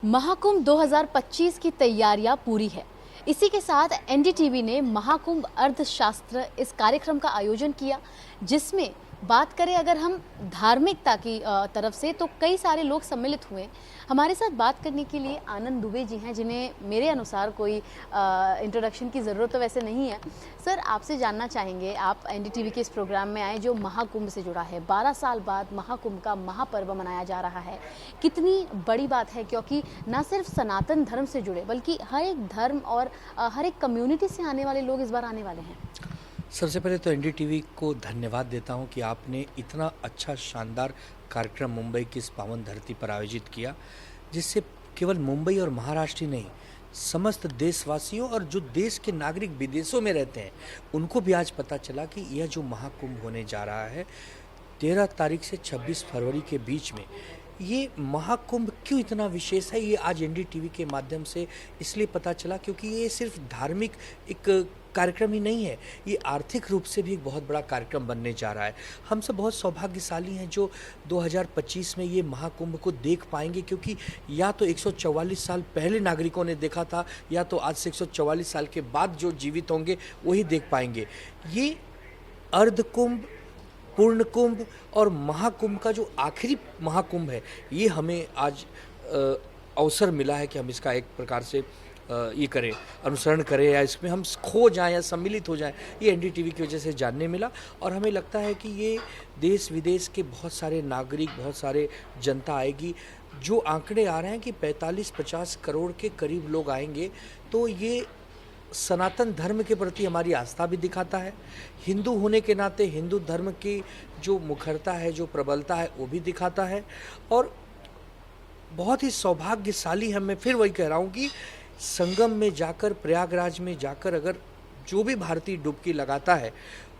महाकुंभ 2025 की तैयारियां पूरी है। इसी के साथ एनडीटीवी ने महाकुंभ अर्थशास्त्र इस कार्यक्रम का आयोजन किया, जिसमें बात करें अगर हम धार्मिकता की तरफ से तो कई सारे लोग सम्मिलित हुए। हमारे साथ बात करने के लिए आनंद दुबे जी हैं, जिन्हें मेरे अनुसार कोई इंट्रोडक्शन की ज़रूरत तो वैसे नहीं है। सर, आपसे जानना चाहेंगे, आप एनडीटीवी के इस प्रोग्राम में आए जो महाकुंभ से जुड़ा है। 12 साल बाद महाकुंभ का महापर्व मनाया जा रहा है। कितनी बड़ी बात है, क्योंकि न सिर्फ सनातन धर्म से जुड़े बल्कि हर एक धर्म और हर एक कम्युनिटी से आने वाले लोग इस बार आने वाले हैं। सबसे पहले तो एनडीटीवी को धन्यवाद देता हूं कि आपने इतना अच्छा शानदार कार्यक्रम मुंबई की इस पावन धरती पर आयोजित किया, जिससे केवल मुंबई और महाराष्ट्र ही नहीं, समस्त देशवासियों और जो देश के नागरिक विदेशों में रहते हैं उनको भी आज पता चला कि यह जो महाकुंभ होने जा रहा है 13 तारीख से 26 फरवरी के बीच में, ये महाकुंभ क्यों इतना विशेष है। ये आज एनडीटीवी के माध्यम से इसलिए पता चला क्योंकि ये सिर्फ धार्मिक एक कार्यक्रम ही नहीं है, ये आर्थिक रूप से भी एक बहुत बड़ा कार्यक्रम बनने जा रहा है। हम सब बहुत सौभाग्यशाली हैं जो 2025 में ये महाकुंभ को देख पाएंगे, क्योंकि या तो 144 साल पहले नागरिकों ने देखा था, या तो आज से 144 साल के बाद जो जीवित होंगे वही देख पाएंगे। ये अर्धकुंभ, पूर्ण कुंभ और महाकुंभ का जो आखिरी महाकुंभ है, ये हमें आज अवसर मिला है कि हम इसका एक प्रकार से ये करें, अनुसरण करें या इसमें हम खो जाएं या सम्मिलित हो जाएं। ये एनडीटीवी की वजह से जानने मिला और हमें लगता है कि ये देश विदेश के बहुत सारे नागरिक, बहुत सारे जनता आएगी। जो आंकड़े आ रहे हैं कि 45-50 करोड़ के करीब लोग आएंगे, तो ये सनातन धर्म के प्रति हमारी आस्था भी दिखाता है। हिंदू होने के नाते हिंदू धर्म की जो मुखरता है, जो प्रबलता है, वो भी दिखाता है। और बहुत ही सौभाग्यशाली हम, मैं फिर वही कह रहा हूँ कि संगम में जाकर, प्रयागराज में जाकर अगर जो भी भारतीय डुबकी लगाता है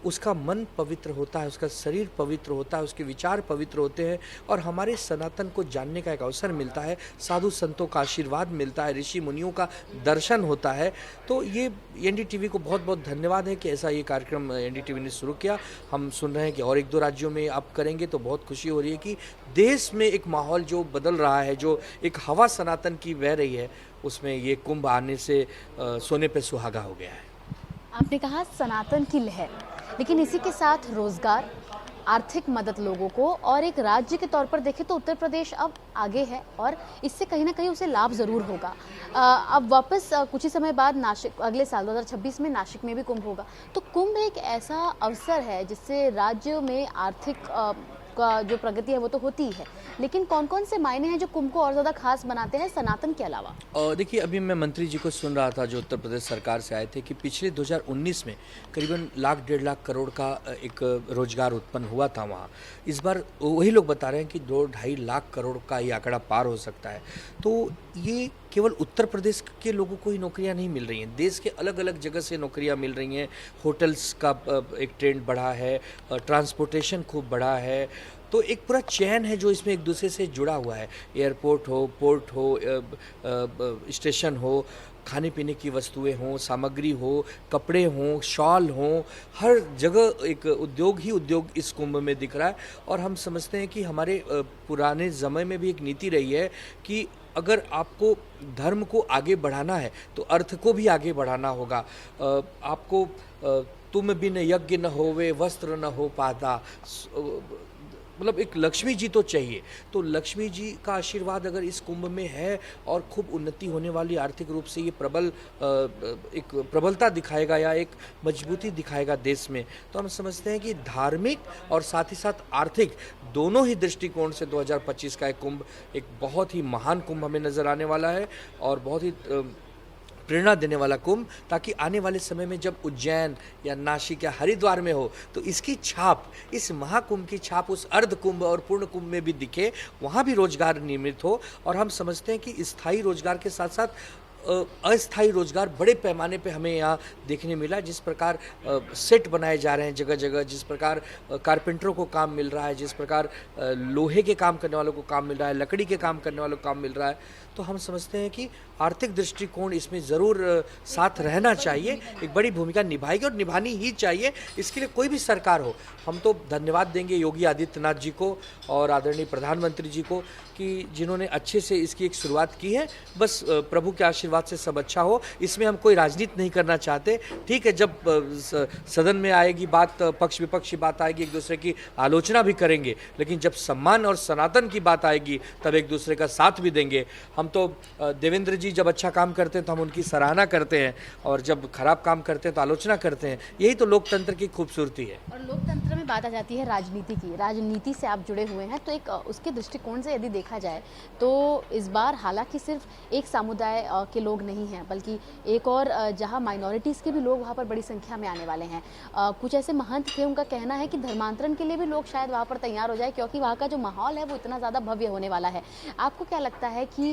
उसका मन पवित्र होता है, उसका शरीर पवित्र होता है, उसके विचार पवित्र होते हैं और हमारे सनातन को जानने का एक अवसर मिलता है, साधु संतों का आशीर्वाद मिलता है, ऋषि मुनियों का दर्शन होता है। तो ये एनडीटीवी को बहुत बहुत धन्यवाद है कि ऐसा ये कार्यक्रम एनडीटीवी ने शुरू किया। हम सुन रहे हैं कि और 1-2 राज्यों में आप करेंगे, तो बहुत खुशी हो रही है कि देश में एक माहौल जो बदल रहा है, जो एक हवा सनातन की बह रही है, उसमें ये कुंभ आने से सोने पे सुहागा हो गया है। आपने कहा सनातन की लहर, लेकिन इसी के साथ रोजगार, आर्थिक मदद लोगों को, और एक राज्य के तौर पर देखें तो उत्तर प्रदेश अब आगे है और इससे कहीं ना कहीं उसे लाभ ज़रूर होगा। अब वापस कुछ ही समय बाद नासिक, अगले साल 2026 में नासिक में भी कुंभ होगा। तो कुंभ एक ऐसा अवसर है जिससे राज्य में आर्थिक का जो प्रगति है वो तो होती ही है, लेकिन कौन कौन से मायने हैं जो कुंभ को और ज़्यादा खास बनाते हैं सनातन के अलावा? देखिए, अभी मैं मंत्री जी को सुन रहा था जो उत्तर प्रदेश सरकार से आए थे कि पिछले 2019 में करीबन 1,00,000-1,50,000 करोड़ का एक रोजगार उत्पन्न हुआ था वहाँ। इस बार वही लोग बता रहे हैं कि 2-2.5 लाख करोड़ का ये आंकड़ा पार हो सकता है। तो ये केवल उत्तर प्रदेश के लोगों को ही नौकरियां नहीं मिल रही हैं, देश के अलग अलग जगह से नौकरियां मिल रही हैं। होटल्स का एक ट्रेंड बढ़ा है, ट्रांसपोर्टेशन खूब बढ़ा है। तो एक पूरा चैन है जो इसमें एक दूसरे से जुड़ा हुआ है। एयरपोर्ट हो, पोर्ट हो, स्टेशन हो, खाने पीने की वस्तुएं हों, सामग्री हो, कपड़े हों, शॉल हों, हर जगह एक उद्योग ही उद्योग इस कुंभ में दिख रहा है। और हम समझते हैं कि हमारे पुराने समय में भी एक नीति रही है कि अगर आपको धर्म को आगे बढ़ाना है तो अर्थ को भी आगे बढ़ाना होगा। आपको तुम बिन यज्ञ न होवे, वस्त्र न हो पाता, मतलब एक लक्ष्मी जी तो चाहिए। तो लक्ष्मी जी का आशीर्वाद अगर इस कुंभ में है और खूब उन्नति होने वाली, आर्थिक रूप से ये एक प्रबलता दिखाएगा या एक मजबूती दिखाएगा देश में, तो हम समझते हैं कि धार्मिक और साथ ही साथ आर्थिक दोनों ही दृष्टिकोण से 2025 का एक कुंभ एक बहुत ही महान कुंभ हमें नज़र आने वाला है और बहुत ही प्रेरणा देने वाला कुंभ, ताकि आने वाले समय में जब उज्जैन या नासिक या हरिद्वार में हो तो इसकी छाप, इस महाकुंभ की छाप उस अर्ध कुंभ और पूर्ण कुंभ में भी दिखे, वहाँ भी रोजगार निर्मित हो। और हम समझते हैं कि स्थायी रोजगार के साथ साथ अस्थायी रोजगार बड़े पैमाने पे हमें यहाँ देखने मिला। जिस प्रकार सेट बनाए जा रहे हैं जगह जगह, जिस प्रकार कारपेंटरों को काम मिल रहा है, जिस प्रकार लोहे के काम करने वालों को काम मिल रहा है, लकड़ी के काम करने वालों को काम मिल रहा है, तो हम समझते हैं कि आर्थिक दृष्टिकोण इसमें ज़रूर साथ रहना चाहिए, एक बड़ी भूमिका निभाएगी और निभानी ही चाहिए। इसके लिए कोई भी सरकार हो, हम तो धन्यवाद देंगे योगी आदित्यनाथ जी को और आदरणीय प्रधानमंत्री जी को कि जिन्होंने अच्छे से इसकी एक शुरुआत की है। बस प्रभु के आशीर्वाद से सब अच्छा हो। इसमें हम कोई राजनीति नहीं करना चाहते। ठीक है, जब सदन में आएगी बात, पक्ष विपक्ष की बात आएगी, एक दूसरे की आलोचना भी करेंगे, लेकिन जब सम्मान और सनातन की बात आएगी तब एक दूसरे का साथ भी देंगे। हम तो देवेंद्र जी जब अच्छा काम करते हैं तो हम उनकी सराहना करते हैं, और जब खराब काम करते हैं तो आलोचना करते हैं। यही तो लोकतंत्र की खूबसूरती है। और लोकतंत्र में बात आ जाती है राजनीति की। राजनीति से आप जुड़े हुए हैं, तो एक उसके दृष्टिकोण से यदि देखा जाए तो इस बार हालांकि सिर्फ एक समुदाय के लोग नहीं हैं, बल्कि एक और जहां माइनॉरिटीज़ के भी लोग वहां पर बड़ी संख्या में आने वाले हैं। कुछ ऐसे महंत थे, उनका कहना है कि धर्मांतरण के लिए भी लोग शायद वहां पर तैयार हो जाए, क्योंकि वहां का जो माहौल है वो इतना ज़्यादा भव्य होने वाला है। आपको क्या लगता है कि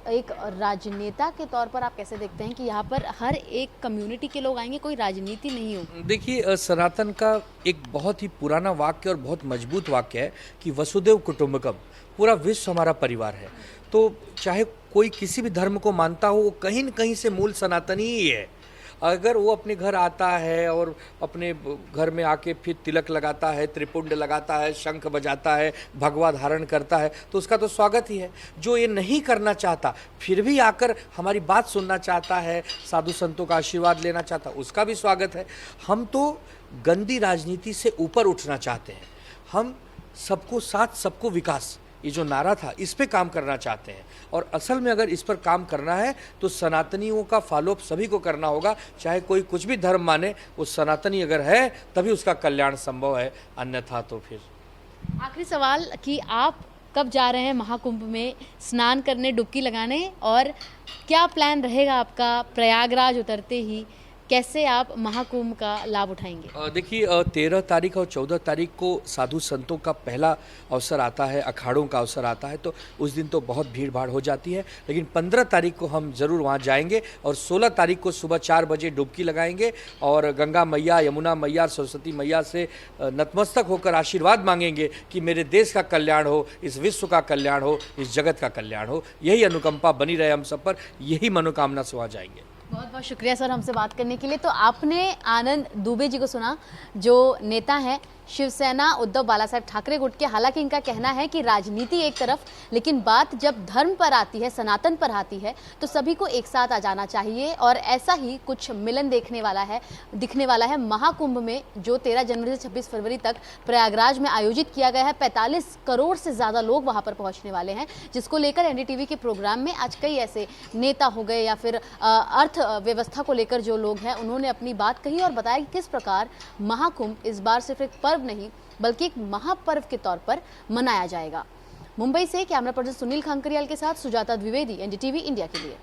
एक राजनेता के तौर पर आप कैसे देखते हैं कि यहाँ पर हर एक कम्युनिटी के लोग आएंगे, कोई राजनीति नहीं हो? देखिए, सनातन का एक बहुत ही पुराना वाक्य और बहुत मजबूत वाक्य है कि वसुदेव कुटुंबकम, पूरा विश्व हमारा परिवार है। तो चाहे कोई किसी भी धर्म को मानता हो, वो कहीं न कहीं से मूल सनातनी ही है। अगर वो अपने घर आता है और अपने घर में आके फिर तिलक लगाता है, त्रिपुंड लगाता है, शंख बजाता है, भगवा धारण करता है, तो उसका तो स्वागत ही है। जो ये नहीं करना चाहता, फिर भी आकर हमारी बात सुनना चाहता है, साधु संतों का आशीर्वाद लेना चाहता, उसका भी स्वागत है। हम तो गंदी राजनीति से ऊपर उठना चाहते हैं। हम सबको साथ, सबको विकास, ये जो नारा था, इस पे काम करना चाहते हैं। और असल में अगर इस पर काम करना है तो सनातनियों का फॉलोअप सभी को करना होगा। चाहे कोई कुछ भी धर्म माने, वो सनातनी अगर है तभी उसका कल्याण संभव है, अन्यथा तो फिर। आखिरी सवाल कि आप कब जा रहे हैं महाकुंभ में स्नान करने, डुबकी लगाने, और क्या प्लान रहेगा आपका प्रयागराज उतरते ही? कैसे आप महाकुंभ का लाभ उठाएंगे? देखिए, 13 तारीख और 14 तारीख को साधु संतों का पहला अवसर आता है, अखाड़ों का अवसर आता है, तो उस दिन तो बहुत भीड़ भाड़ हो जाती है। लेकिन 15 तारीख को हम ज़रूर वहाँ जाएंगे और 16 तारीख को सुबह 4 बजे डुबकी लगाएंगे और गंगा मैया, यमुना मैया, सरस्वती मैया से नतमस्तक होकर आशीर्वाद मांगेंगे कि मेरे देश का कल्याण हो, इस विश्व का कल्याण हो, इस जगत का कल्याण हो। यही अनुकंपा बनी रहे हम सब पर, यही मनोकामना से वहाँ जाएंगे। बहुत बहुत शुक्रिया सर हमसे बात करने के लिए। तो आपने आनंद दुबे जी को सुना, जो नेता हैं शिवसेना उद्धव बालासाहेब ठाकरे गुट के। हालांकि इनका कहना है कि राजनीति एक तरफ, लेकिन बात जब धर्म पर आती है, सनातन पर आती है, तो सभी को एक साथ आ जाना चाहिए। और ऐसा ही कुछ मिलन दिखने वाला है महाकुंभ में, जो 13 जनवरी से 26 फरवरी तक प्रयागराज में आयोजित किया गया है। 45 करोड़ से ज़्यादा लोग वहाँ पर पहुँचने वाले हैं, जिसको लेकर एनडीटीवी के प्रोग्राम में आज कई ऐसे नेता हो गए या फिर अर्थव्यवस्था को लेकर जो लोग हैं, उन्होंने अपनी बात कही और बताया कि किस प्रकार महाकुंभ इस बार सिर्फ एक पर्व नहीं बल्कि एक महापर्व के तौर पर मनाया जाएगा। मुंबई से कैमरा पर्सन सुनील खंकरियाल के साथ सुजाता द्विवेदी, एनडीटीवी इंडिया के लिए।